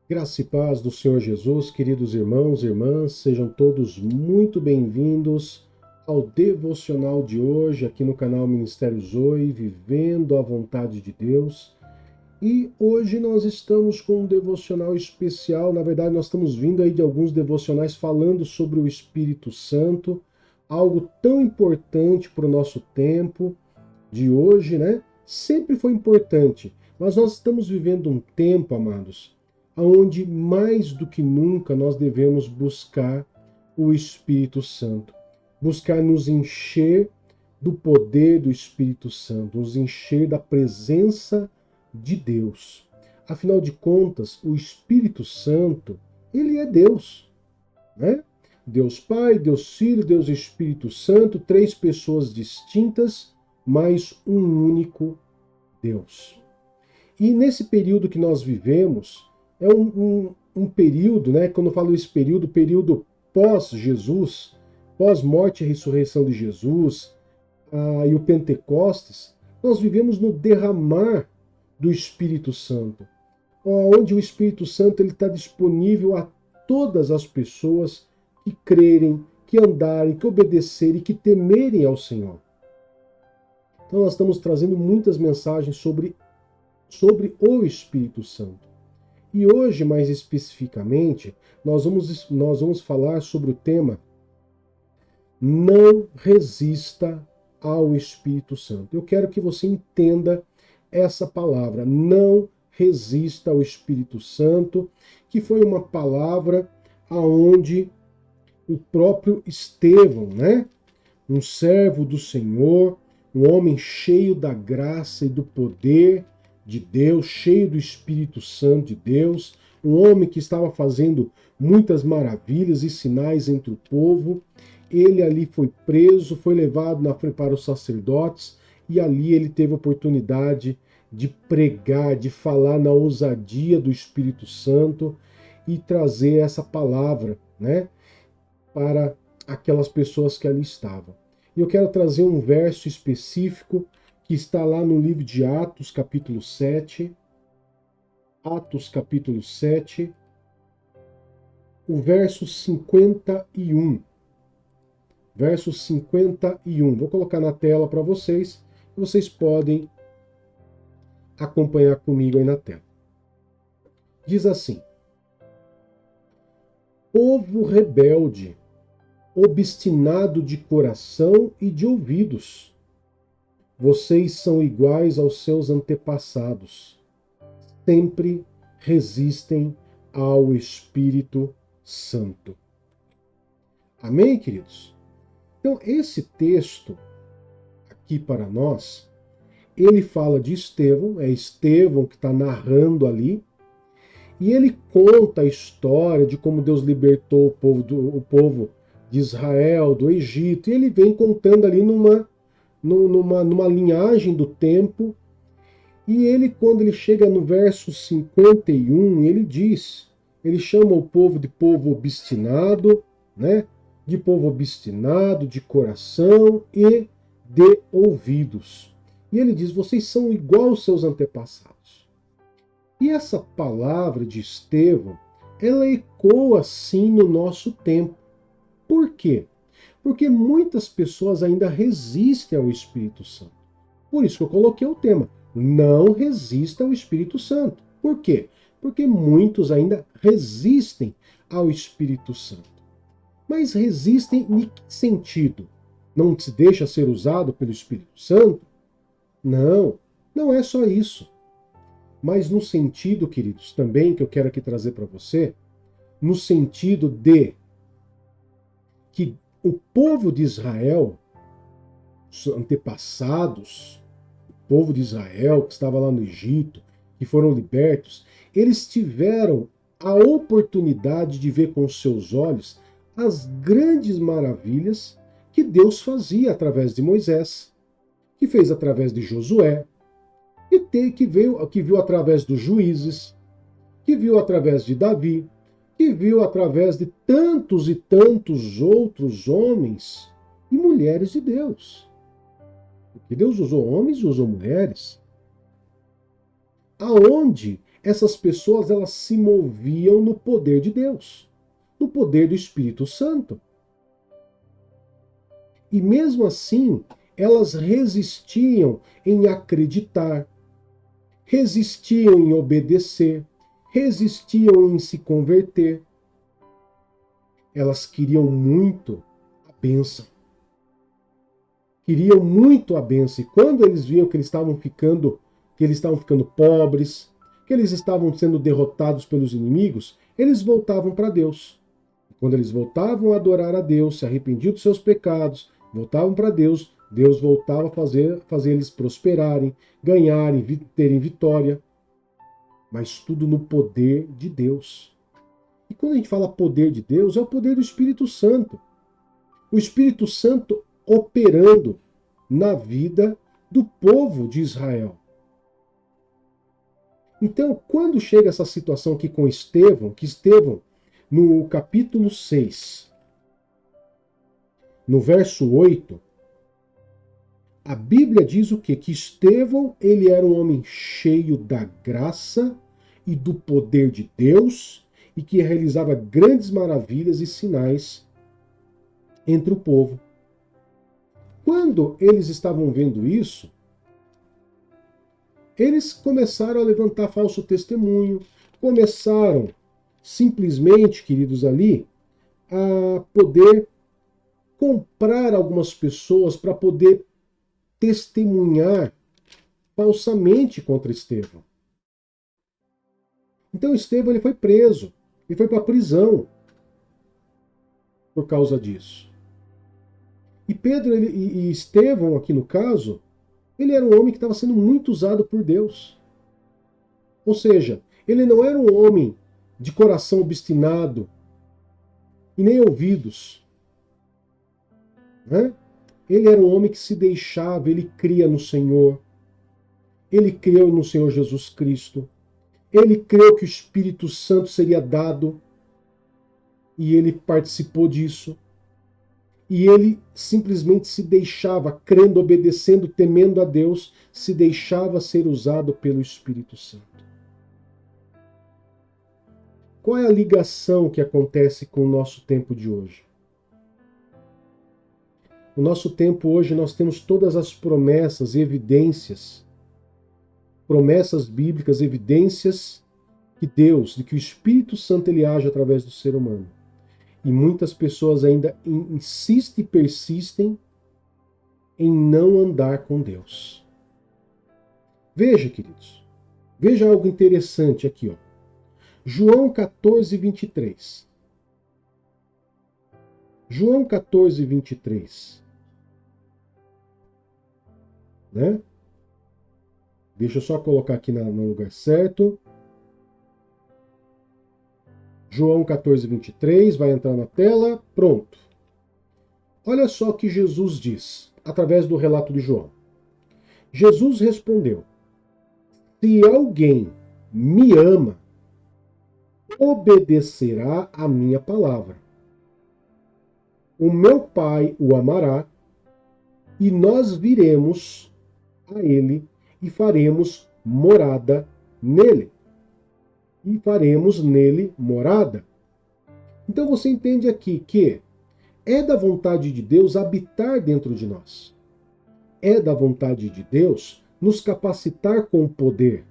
Graça e paz do Senhor Jesus, queridos irmãos e irmãs, sejam todos muito bem-vindos ao devocional de hoje aqui no canal Ministério Zoe, Vivendo a Vontade de Deus. E hoje nós estamos com um devocional especial, na verdade nós estamos vindo aí de alguns devocionais falando sobre o Espírito Santo, algo tão importante para o nosso tempo de hoje, né? Sempre foi importante, mas nós estamos vivendo um tempo, amados, onde mais do que nunca nós devemos buscar o Espírito Santo, buscar nos encher do poder do Espírito Santo, nos encher da presença de Deus. Afinal de contas, o Espírito Santo, ele é Deus, né? Deus Pai, Deus Filho, Deus Espírito Santo, três pessoas distintas, mas um único Deus. E nesse período que nós vivemos, é um período, né? Quando eu falo esse período pós-Jesus, pós-morte e ressurreição de Jesus, e o Pentecostes, nós vivemos no derramar do Espírito Santo, onde o Espírito Santo ele está disponível a todas as pessoas que crerem, que andarem, que obedecerem, que temerem ao Senhor. Então nós estamos trazendo muitas mensagens sobre o Espírito Santo. E hoje, mais especificamente, nós vamos falar sobre o tema Não resista ao Espírito Santo. Eu quero que você entenda essa palavra, não resista ao Espírito Santo, que foi uma palavra aonde o próprio Estevão, né, um servo do Senhor, um homem cheio da graça e do poder de Deus, cheio do Espírito Santo de Deus, um homem que estava fazendo muitas maravilhas e sinais entre o povo. Ele ali foi preso, foi levado para os sacerdotes e ali ele teve a oportunidade de pregar, de falar na ousadia do Espírito Santo e trazer essa palavra, né, para aquelas pessoas que ali estavam. E eu quero trazer um verso específico que está lá no livro de Atos, capítulo 7. Atos, capítulo 7, o verso 51. Verso 51. Vou colocar na tela para vocês, e vocês podem acompanhar comigo aí na tela. Diz assim: Povo rebelde, obstinado de coração e de ouvidos, vocês são iguais aos seus antepassados. Sempre resistem ao Espírito Santo. Amém, queridos? Então, esse texto aqui para nós, ele fala de Estevão, é Estevão que está narrando ali, e ele conta a história de como Deus libertou o povo de Israel, do Egito, e ele vem contando ali numa linhagem do tempo. E ele, quando ele chega no verso 51, ele chama o povo de povo obstinado, né? De povo obstinado, de coração e de ouvidos. E ele diz, vocês são igual aos seus antepassados. E essa palavra de Estevão, ela ecoa assim no nosso tempo. Por quê? Porque muitas pessoas ainda resistem ao Espírito Santo. Por isso que eu coloquei o tema. Não resista ao Espírito Santo. Por quê? Porque muitos ainda resistem ao Espírito Santo. Mas resistem em que sentido? Não se deixa ser usado pelo Espírito Santo? Não, não é só isso. Mas no sentido, queridos, também que eu quero aqui trazer para você, no sentido de que o povo de Israel, os antepassados, povo de Israel que estava lá no Egito, que foram libertos, eles tiveram a oportunidade de ver com os seus olhos as grandes maravilhas que Deus fazia através de Moisés, que fez através de Josué, que viu através dos juízes, que viu através de Davi, que viu através de tantos e tantos outros homens e mulheres de Deus. Porque Deus usou homens e usou mulheres. Aonde essas pessoas elas se moviam no poder de Deus, no poder do Espírito Santo. E mesmo assim, elas resistiam em acreditar, resistiam em obedecer, resistiam em se converter. Elas queriam muito a bênção. Queriam muito a bênção. E quando eles viam que eles estavam ficando pobres, que eles estavam sendo derrotados pelos inimigos, eles voltavam para Deus. Quando eles voltavam a adorar a Deus, se arrependiam dos seus pecados, voltavam para Deus, Deus voltava a fazer eles prosperarem, ganharem, terem vitória. Mas tudo no poder de Deus. E quando a gente fala poder de Deus, é o poder do Espírito Santo. O Espírito Santo operando na vida do povo de Israel. Então, quando chega essa situação aqui com Estevão, que Estevão, no capítulo 6, no verso 8, a Bíblia diz o quê? Que Estevão, ele era um homem cheio da graça e do poder de Deus e que realizava grandes maravilhas e sinais entre o povo. Quando eles estavam vendo isso, eles começaram a levantar falso testemunho, começaram simplesmente, queridos, ali, a poder comprar algumas pessoas para poder testemunhar falsamente contra Estevão. Então Estevão ele foi preso, ele foi para a prisão por causa disso. E Pedro e Estevão, aqui no caso, ele era um homem que estava sendo muito usado por Deus. Ou seja, ele não era um homem de coração obstinado e nem ouvidos. Né? Ele era um homem que se deixava, ele cria no Senhor. Ele creu no Senhor Jesus Cristo. Ele creu que o Espírito Santo seria dado e ele participou disso. E ele simplesmente se deixava, crendo, obedecendo, temendo a Deus, se deixava ser usado pelo Espírito Santo. Qual é a ligação que acontece com o nosso tempo de hoje? No nosso tempo hoje nós temos todas as promessas, evidências, promessas bíblicas, evidências que Deus, de que o Espírito Santo ele age através do ser humano. E muitas pessoas ainda insistem e persistem em não andar com Deus. Veja, queridos, veja algo interessante aqui, ó. João 14, 23. João 14, 23. Né? Deixa eu só colocar aqui no lugar certo. João 14, 23, vai entrar na tela, pronto. Olha só o que Jesus diz, através do relato de João. Jesus respondeu: se alguém me ama, obedecerá à minha palavra. O meu Pai o amará, e nós viremos a ele e faremos morada nele. E faremos nele morada. Então você entende aqui que é da vontade de Deus habitar dentro de nós. É da vontade de Deus nos capacitar com o poder.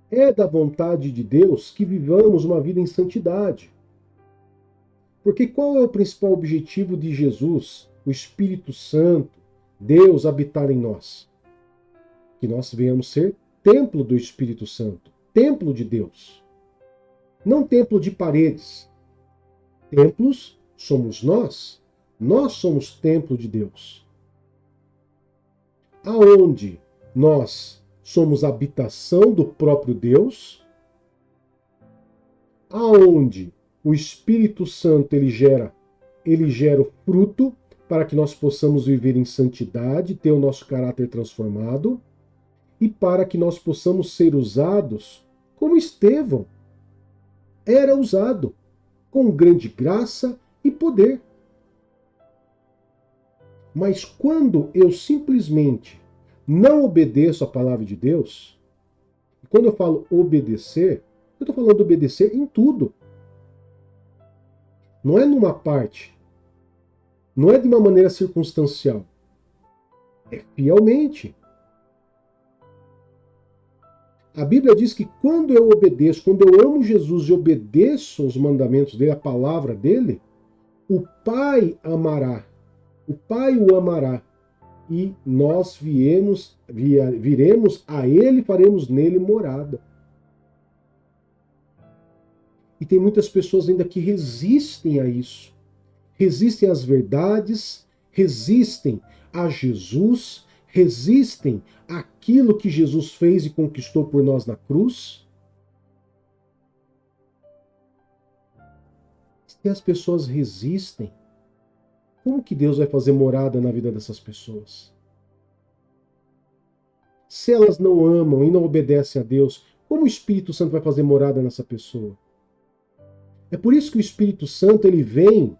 É da vontade de Deus que vivamos uma vida em santidade. Porque qual é o principal objetivo de Jesus, o Espírito Santo, Deus habitar em nós? Que nós venhamos ser templo do Espírito Santo. Templo de Deus. Não templo de paredes. Templos somos nós. Nós somos templo de Deus. Aonde nós somos habitação do próprio Deus. Aonde o Espírito Santo ele gera o fruto para que nós possamos viver em santidade, ter o nosso caráter transformado. E para que nós possamos ser usados como Estevão era usado, com grande graça e poder. Mas quando eu simplesmente não obedeço à palavra de Deus, quando eu falo obedecer, eu estou falando obedecer em tudo. Não é numa parte. Não é de uma maneira circunstancial. É fielmente. A Bíblia diz que quando eu obedeço, quando eu amo Jesus e obedeço os mandamentos dele, a palavra dele, o Pai amará. O Pai o amará. E nós viremos a ele, faremos nele morada. E tem muitas pessoas ainda que resistem a isso. Resistem às verdades, resistem a Jesus, resistem àquilo que Jesus fez e conquistou por nós na cruz. Se as pessoas resistem, como que Deus vai fazer morada na vida dessas pessoas? Se elas não amam e não obedecem a Deus, como o Espírito Santo vai fazer morada nessa pessoa? É por isso que o Espírito Santo ele vem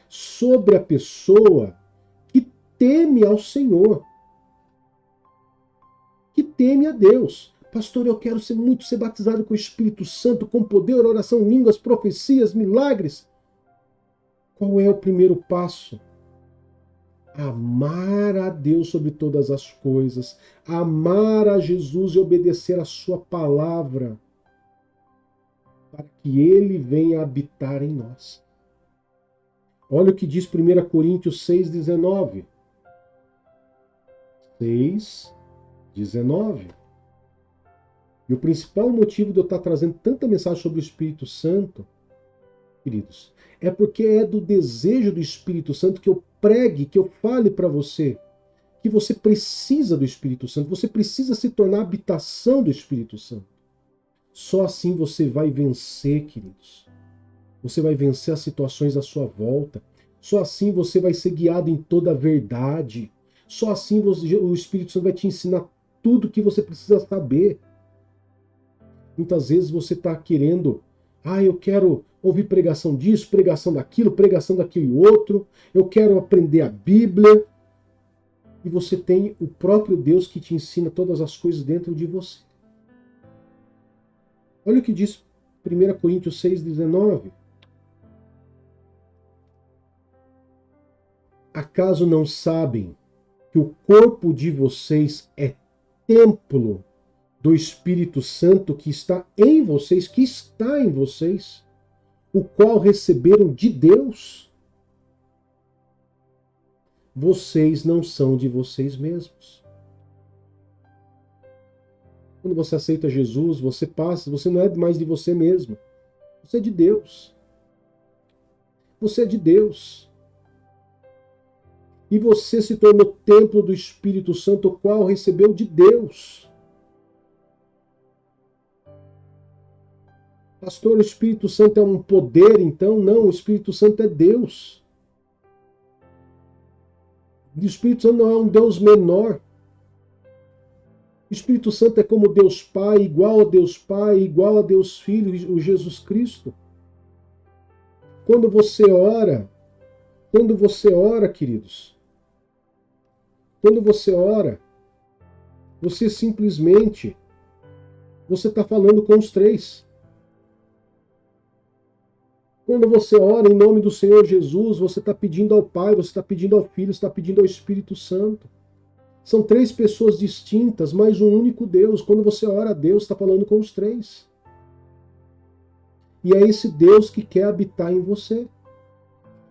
sobre a pessoa que teme ao Senhor, que teme a Deus. Pastor, eu quero muito ser batizado com o Espírito Santo, com poder, oração, línguas, profecias, milagres. Qual é o primeiro passo? Amar a Deus sobre todas as coisas, amar a Jesus e obedecer a sua palavra, para que ele venha habitar em nós. Olha o que diz 1 Coríntios 6,19. 6,19. E o principal motivo de eu estar trazendo tanta mensagem sobre o Espírito Santo, queridos, é porque é do desejo do Espírito Santo que eu pregue, que eu fale para você, que você precisa do Espírito Santo, você precisa se tornar a habitação do Espírito Santo. Só assim você vai vencer, queridos. Você vai vencer as situações à sua volta. Só assim você vai ser guiado em toda a verdade. Só assim o Espírito Santo vai te ensinar tudo que você precisa saber. Muitas vezes você está querendo, eu quero ouvir pregação disso, pregação daquele outro, eu quero aprender a Bíblia. E você tem o próprio Deus que te ensina todas as coisas dentro de você. Olha o que diz 1 Coríntios 6,19. Acaso não sabem que o corpo de vocês é templo do Espírito Santo que está em vocês, o qual receberam de Deus? Vocês não são de vocês mesmos. Quando você aceita Jesus, você não é mais de você mesmo. Você é de Deus. Você é de Deus. E você se tornou templo do Espírito Santo, o qual recebeu de Deus. Pastor, o Espírito Santo é um poder, então? Não, o Espírito Santo é Deus. O Espírito Santo não é um Deus menor. O Espírito Santo é como Deus Pai, igual a Deus Pai, igual a Deus Filho, o Jesus Cristo. Quando você ora, queridos, quando você ora, você simplesmente, você está falando com os três. Quando você ora em nome do Senhor Jesus, você está pedindo ao Pai, você está pedindo ao Filho, você está pedindo ao Espírito Santo. São três pessoas distintas, mas um único Deus. Quando você ora a Deus, está falando com os três. E é esse Deus que quer habitar em você.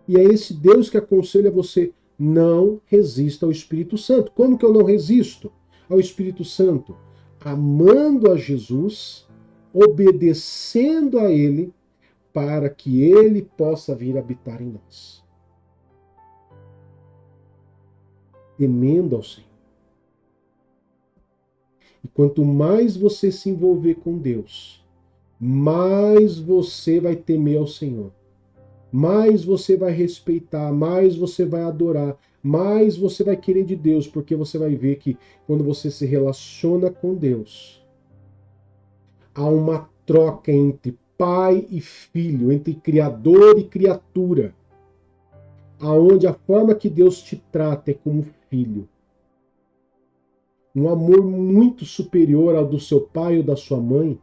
E é esse Deus que aconselha você, não resista ao Espírito Santo. Como que eu não resisto ao Espírito Santo? Amando a Jesus, obedecendo a Ele, para que Ele possa vir habitar em nós. Temendo ao Senhor. E quanto mais você se envolver com Deus, mais você vai temer ao Senhor. Mais você vai respeitar, mais você vai adorar, mais você vai querer de Deus, porque você vai ver que quando você se relaciona com Deus, há uma troca entre pai e filho, entre criador e criatura, aonde a forma que Deus te trata é como filho. Um amor muito superior ao do seu pai ou da sua mãe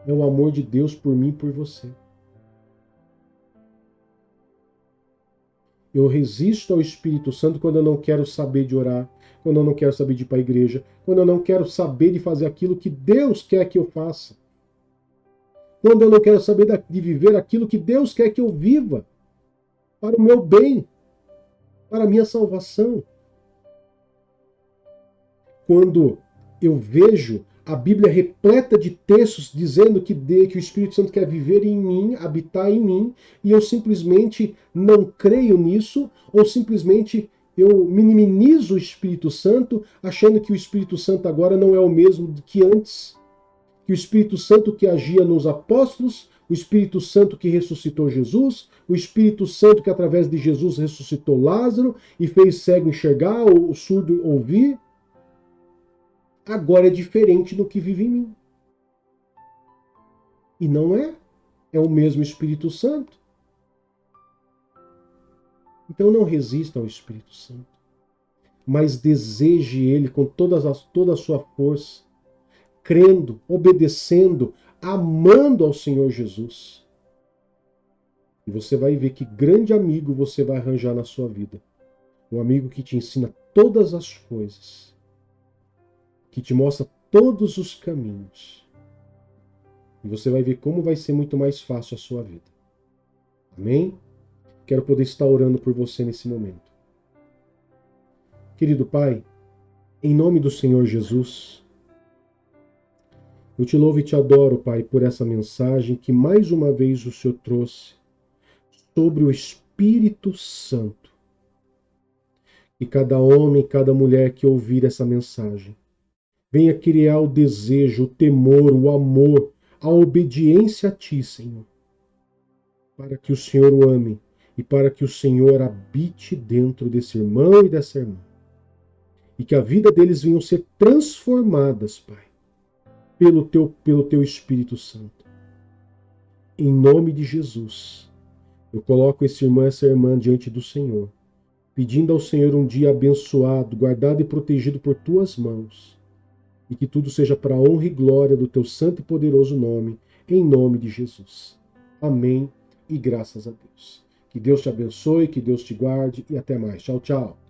é o amor de Deus por mim e por você. Eu resisto ao Espírito Santo quando eu não quero saber de orar, quando eu não quero saber de ir para a igreja, quando eu não quero saber de fazer aquilo que Deus quer que eu faça. Quando eu não quero saber de viver aquilo que Deus quer que eu viva, para o meu bem, para a minha salvação. Quando eu vejo a Bíblia repleta de textos dizendo que o Espírito Santo quer viver em mim, habitar em mim, e eu simplesmente não creio nisso, ou simplesmente eu minimizo o Espírito Santo, achando que o Espírito Santo agora não é o mesmo que antes, que o Espírito Santo que agia nos apóstolos, o Espírito Santo que ressuscitou Jesus, o Espírito Santo que através de Jesus ressuscitou Lázaro e fez cego enxergar, o surdo ouvir, agora é diferente do que vive em mim. E não é. É o mesmo Espírito Santo. Então não resista ao Espírito Santo. Mas deseje ele com toda a sua força, crendo, obedecendo, amando ao Senhor Jesus. E você vai ver que grande amigo você vai arranjar na sua vida. Um amigo que te ensina todas as coisas, que te mostra todos os caminhos. E você vai ver como vai ser muito mais fácil a sua vida. Amém? Quero poder estar orando por você nesse momento. Querido Pai, em nome do Senhor Jesus, eu te louvo e te adoro, Pai, por essa mensagem que mais uma vez o Senhor trouxe sobre o Espírito Santo. E cada homem, cada mulher que ouvir essa mensagem, venha criar o desejo, o temor, o amor, a obediência a Ti, Senhor, para que o Senhor o ame e para que o Senhor habite dentro desse irmão e dessa irmã. E que a vida deles venham ser transformadas, Pai, pelo teu Espírito Santo. Em nome de Jesus, eu coloco esse irmão e essa irmã diante do Senhor, pedindo ao Senhor um dia abençoado, guardado e protegido por Tuas mãos, e que tudo seja para a honra e glória do Teu santo e poderoso nome, em nome de Jesus. Amém e graças a Deus. Que Deus te abençoe, que Deus te guarde e até mais. Tchau, tchau.